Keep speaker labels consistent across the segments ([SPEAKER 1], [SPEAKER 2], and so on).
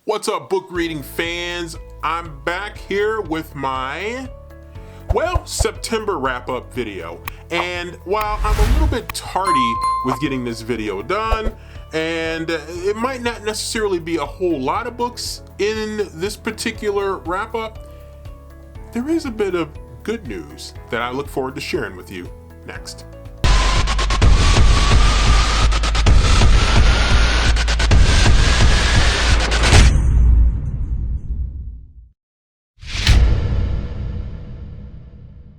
[SPEAKER 1] What's up, book reading fans? I'm back here with my, September wrap-up video. And while I'm a little bit tardy with getting this video done, and it might not necessarily be a whole lot of books in this particular wrap-up, there is a bit of good news that I look forward to sharing with you next.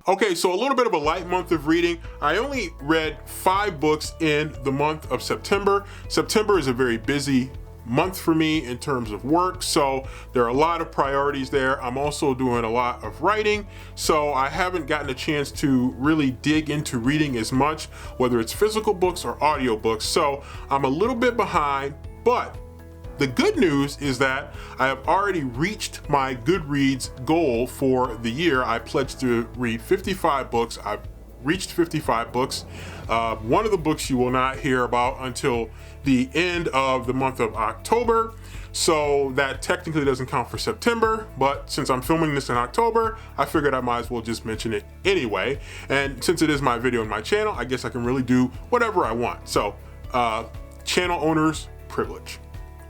[SPEAKER 1] Okay, so a little bit of a light month of reading. I only read 5 books in the month of September. September is a very busy month for me in terms of work, so there are a lot of priorities there. I'm also doing a lot of writing, so I haven't gotten a chance to really dig into reading as much, whether it's physical books or audiobooks. So I'm a little bit behind, but the good news is that I have already reached my Goodreads goal for the year. I pledged to read 55 books. I've reached 55 books. One of the books you will not hear about until the end of the month of October. So that technically doesn't count for September, but since I'm filming this in October, I figured I might as well just mention it anyway. And since it is my video on my channel, I guess I can really do whatever I want. So channel owner's privilege.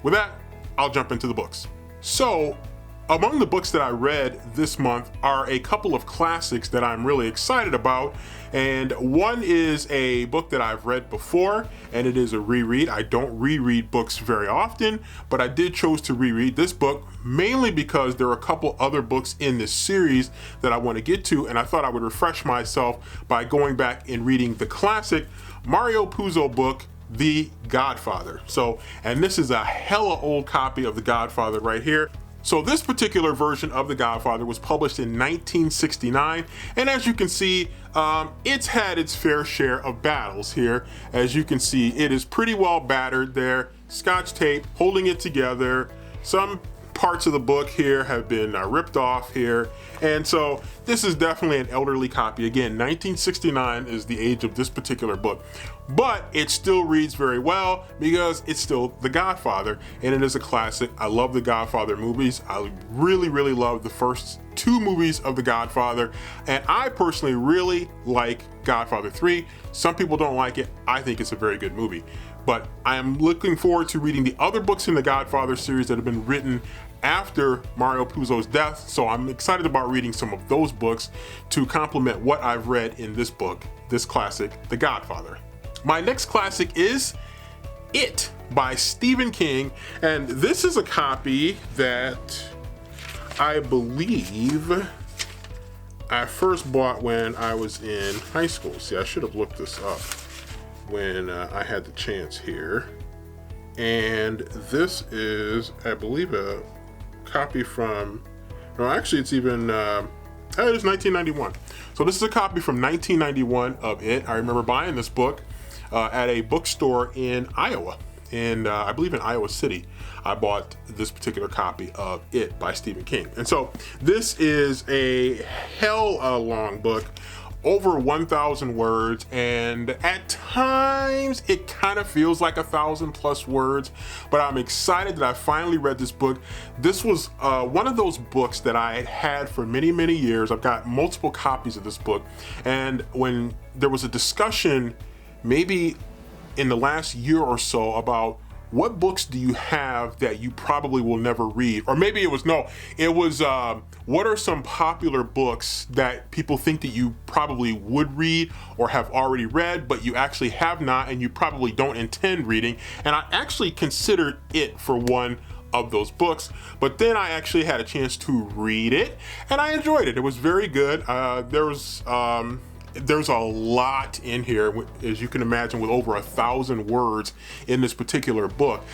[SPEAKER 1] With that, I'll jump into the books. So, among the books that I read this month are a couple of classics that I'm really excited about. And one is a book that I've read before, and it is a reread. I don't reread books very often, but I did choose to reread this book mainly because there are a couple other books in this series that I want to get to, and I thought I would refresh myself by going back and reading the classic Mario Puzo book, The Godfather. And this is a hella old copy of The Godfather right here. So this particular version of The Godfather was published in 1969, and as you can see, it's had its fair share of battles here. As you can see, it is pretty well battered there. Scotch tape holding it together. Some parts of the book here have been ripped off here, and so this is definitely an elderly copy. Again, 1969 is the age of this particular book, but it still reads very well because it's still The Godfather, and it is a classic. I love the Godfather movies. I really love the first 2 movies of The Godfather, and I personally really like Godfather 3. Some people don't like it. I think it's a very good movie. But I am looking forward to reading the other books in the Godfather series that have been written after Mario Puzo's death. So I'm excited about reading some of those books to complement what I've read in this book, this classic, The Godfather. My next classic is It by Stephen King. And this is a copy that I believe I first bought when I was in high school. See, I should have looked this up when I had the chance here. And this is, I believe, a copy from, no, actually it's even, it is 1991. So this is a copy from 1991 of It. I remember buying this book at a bookstore in Iowa, I believe in Iowa City. I bought this particular copy of It by Stephen King. And so this is a hell long book, over 1,000 words, and at times it kind of feels like 1,000+ words, but I'm excited that I finally read this book. This was one of those books that I had for many years. I've got multiple copies of this book, and when there was a discussion maybe in the last year or so about what books do you have that you probably will never read? Or maybe it was what are some popular books that people think that you probably would read or have already read, but you actually have not and you probably don't intend reading? And I actually considered It for one of those books, but then I actually had a chance to read it and I enjoyed it. It was very good. There's a lot in here, as you can imagine, with over 1,000 words in this particular book,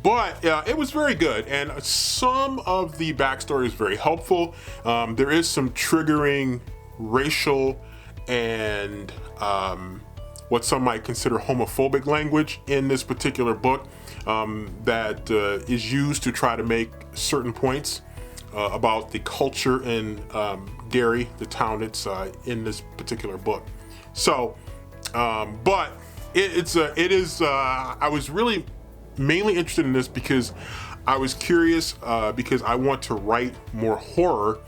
[SPEAKER 1] but it was very good, and some of the backstory is very helpful. There is some triggering racial and what some might consider homophobic language in this particular book that is used to try to make certain points about the culture in Derry, the town it's in this particular book. So, but it is. I was really mainly interested in this because I was curious because I want to write more horror.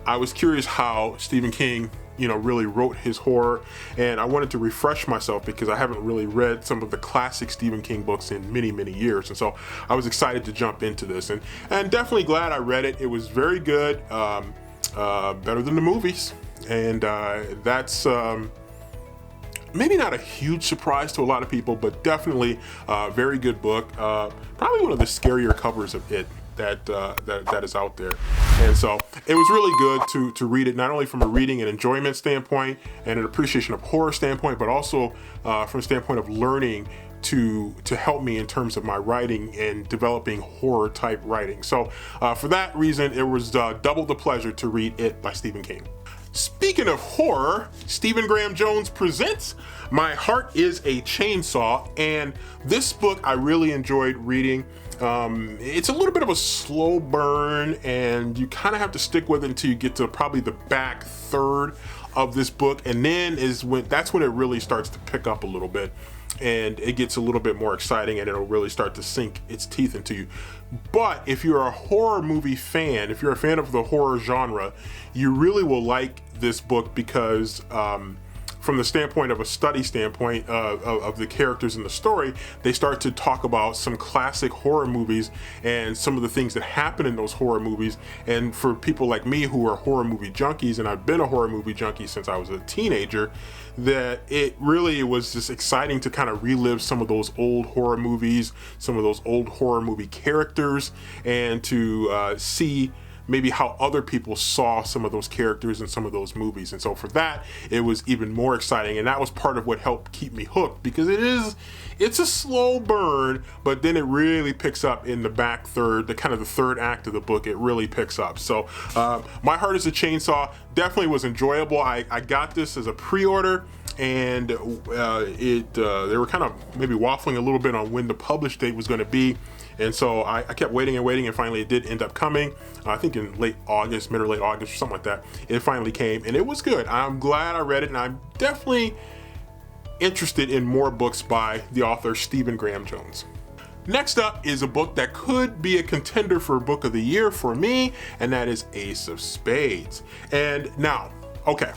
[SPEAKER 1] I was curious how Stephen King, really wrote his horror, and I wanted to refresh myself because I haven't really read some of the classic Stephen King books in many, many years. And so I was excited to jump into this, and definitely glad I read it. It was very good, better than the movies. And that's maybe not a huge surprise to a lot of people, but definitely a very good book. Probably one of the scarier covers of it that is out there. And so it was really good to read it, not only from a reading and enjoyment standpoint and an appreciation of horror standpoint, but also from a standpoint of learning to help me in terms of my writing and developing horror type writing. So for that reason, it was double the pleasure to read it by Stephen King. Speaking of horror, Stephen Graham Jones presents My Heart is a Chainsaw, and this book I really enjoyed reading. It's a little bit of a slow burn, and you kind of have to stick with it until you get to probably the back third of this book, and then that's when it really starts to pick up a little bit, and it gets a little bit more exciting, and it'll really start to sink its teeth into you. But if you're a horror movie fan, if you're a fan of the horror genre, you really will like this book because from the standpoint of a study standpoint of the characters in the story, they start to talk about some classic horror movies and some of the things that happen in those horror movies. And for people like me who are horror movie junkies, and I've been a horror movie junkie since I was a teenager, that it really was just exciting to kind of relive some of those old horror movies, some of those old horror movie characters, and to see maybe how other people saw some of those characters in some of those movies. And so for that, it was even more exciting. And that was part of what helped keep me hooked, because it's a slow burn, but then it really picks up in the back third, the third act of the book. It really picks up. So My Heart is a Chainsaw definitely was enjoyable. I got this as a pre-order, and they were kind of maybe waffling a little bit on when the publish date was going to be. And so I kept waiting, and finally it did end up coming. I think in mid or late August or something like that. It finally came, and it was good. I'm glad I read it, and I'm definitely interested in more books by the author Stephen Graham Jones. Next up is a book that could be a contender for Book of the Year for me, and that is Ace of Spades. And now, okay,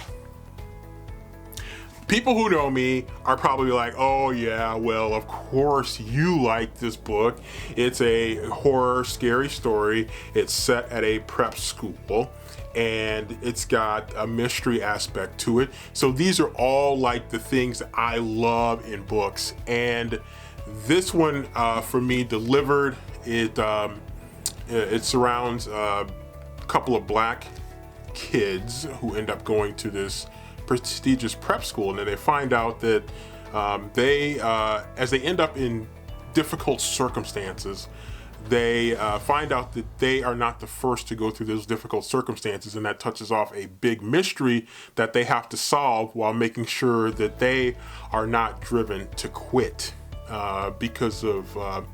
[SPEAKER 1] people who know me are probably like, oh yeah, well, of course you like this book. It's a horror, scary story. It's set at a prep school, and it's got a mystery aspect to it. So these are all like the things that I love in books. And this one, for me, delivered. It surrounds a couple of black kids who end up going to this prestigious prep school, and then they find out that as they end up in difficult circumstances, they find out that they are not the first to go through those difficult circumstances, and that touches off a big mystery that they have to solve while making sure that they are not driven to quit because of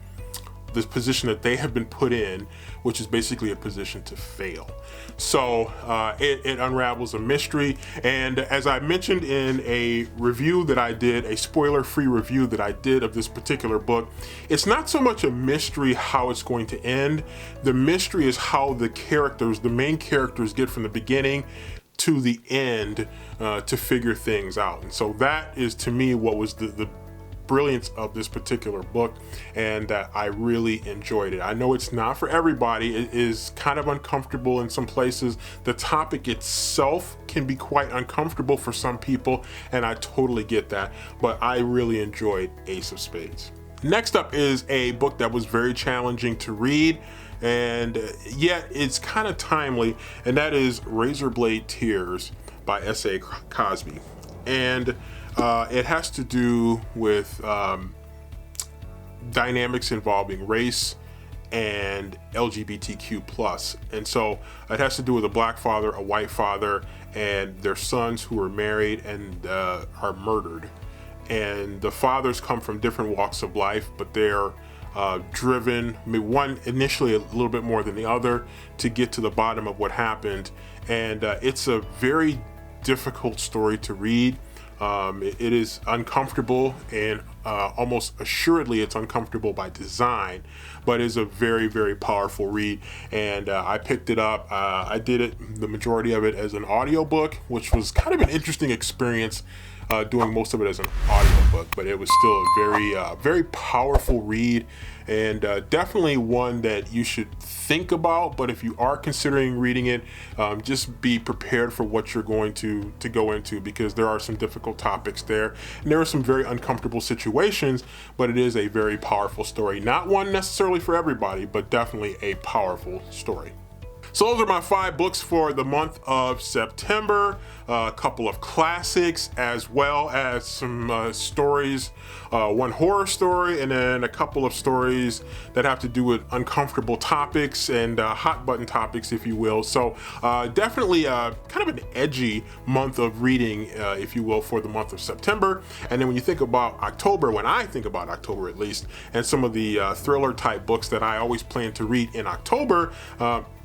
[SPEAKER 1] this position that they have been put in, which is basically a position to fail. So it unravels a mystery. And as I mentioned in a review that I did, a spoiler-free review that I did of this particular book, it's not so much a mystery how it's going to end. The mystery is how the main characters get from the beginning to the end to figure things out. And so that is, to me, what was the brilliance of this particular book, and that I really enjoyed it. I know it's not for everybody. It is kind of uncomfortable in some places. The topic itself can be quite uncomfortable for some people, and I totally get that, but I really enjoyed Ace of Spades. Next up is a book that was very challenging to read, and yet it's kind of timely, and that is Razorblade Tears by S.A. Cosby. And it has to do with dynamics involving race and LGBTQ+. And so it has to do with a black father, a white father, and their sons who are married and are murdered. And the fathers come from different walks of life, but they're driven, one initially a little bit more than the other, to get to the bottom of what happened. And it's a very difficult story to read. It is uncomfortable, and almost assuredly it's uncomfortable by design, but is a very, very powerful read. And I picked it up. I did it, the majority of it, as an audiobook, which was kind of an interesting experience, doing most of it as an audiobook, but it was still a very, very powerful read, and definitely one that you should think about. But if you are considering reading it, just be prepared for what you're going to go into, because there are some difficult topics there, and there are some very uncomfortable situations, but it is a very powerful story. Not one necessarily for everybody, but definitely a powerful story. So those are my 5 books for the month of September. A couple of classics, as well as some stories, one horror story, and then a couple of stories that have to do with uncomfortable topics and hot button topics, if you will. So definitely kind of an edgy month of reading, if you will, for the month of September. And then when you think about October, when I think about October at least, and some of the thriller type books that I always plan to read in October,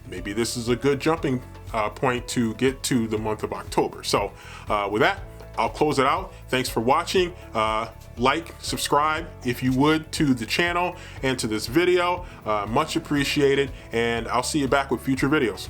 [SPEAKER 1] maybe this is a good jumping point to get to the month of October. So with that, I'll close it out. Thanks for watching. Like, subscribe, if you would, to the channel and to this video. Much appreciated, and I'll see you back with future videos.